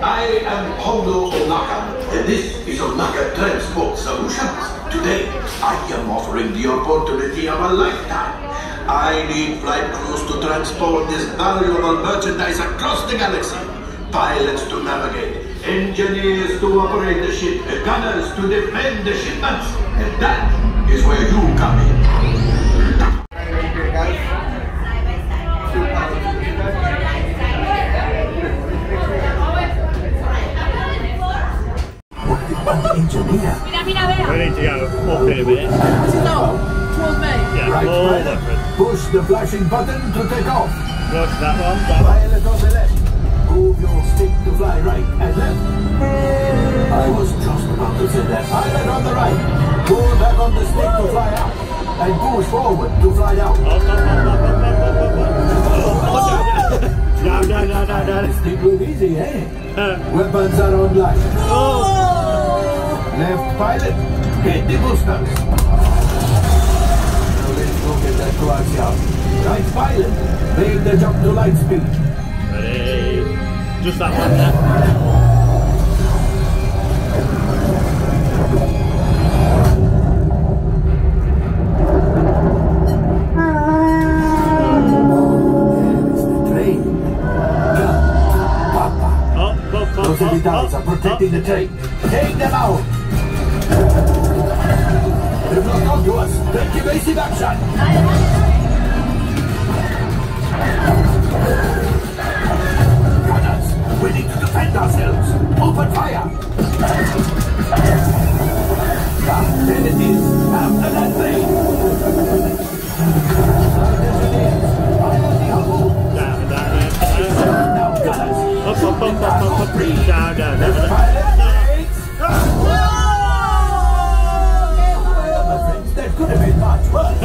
I am Hondo Onaka, and this is Onaka Transport Solutions. Today, I am offering the opportunity of a lifetime. I need flight crews to transport this valuable merchandise across the galaxy. Pilots to navigate, engineers to operate the ship, gunners to defend the shipments. And that is where you come in. Engineer. We need to go up in a minute. No, towards me. Yeah, right, all right. different. Push the flashing button to take off. Look, that one. Pilot on the left. Move your stick to fly right and left. I was just about to say that. Pilot on the right. Pull back on the stick to fly out. And push forward to fly out. No. This thing look easy, eh? Weapons are online. Left pilot, hit the boosters. Now let's go get that coaxial. Right pilot, make the jump to light speed. Ready? Just that one there. Those militaries are protecting the train. Take them out! They've locked onto us. Take evasive action! Gunners, we need to defend ourselves. Open fire! Then it is. After that train! Now, gunners! Up. Down. That could have been much worse.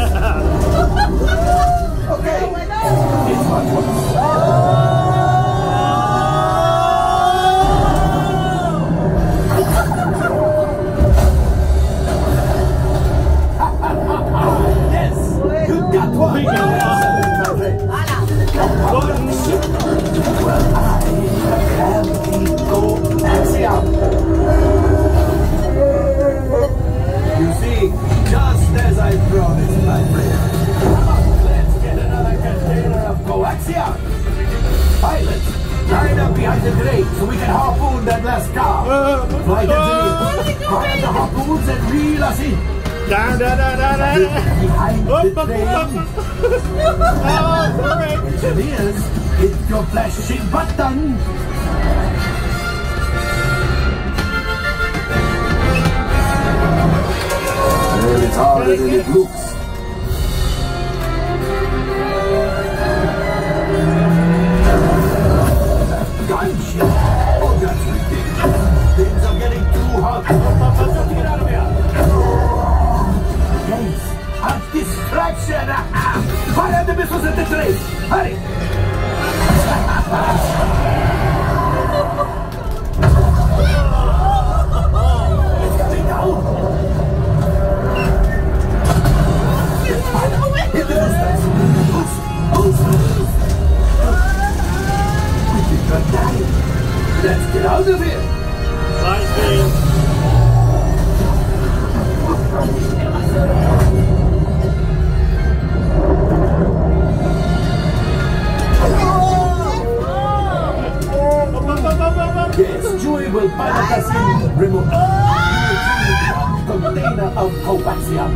Okay, it's much worse. Yes, you got one. Well, I have the coaxium. You see, just as I promised, my friend. Let's get another container of coaxium. Pilots, line up behind the train so we can harpoon that last car. Flight engineers, fire the harpoons and reel us in. Down. Behind the train. Engineers, hit your flashing button. Well, it's harder than it looks. Gunship! Oh, that's ridiculous. Things are getting too hot. Get out of here. Yes, a distraction. Fire the missiles at the train. Hurry. It's coming down. Hit the boosters! Boosters! We did not die! Let's get out of here! Light speed. Yes, Chewie will pilot us in remote. Container of coaxium.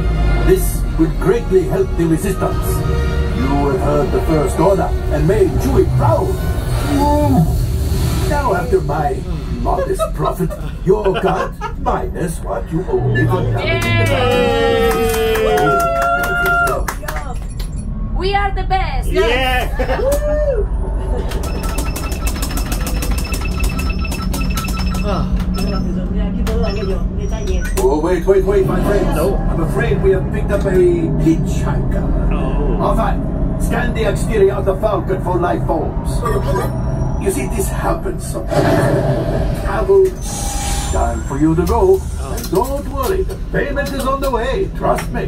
This will greatly help the resistance. You have heard the First Order and made Chewie proud. Now after my modest profit, your cut minus what you owe me for We are the best! Yeah! Oh, wait, my friends. No. I'm afraid we have picked up a hitchhiker. Oh. All right, scan the exterior of the Falcon for life forms. You see, this happens sometimes. Travel. Time for you to go. And don't worry, the payment is on the way. Trust me.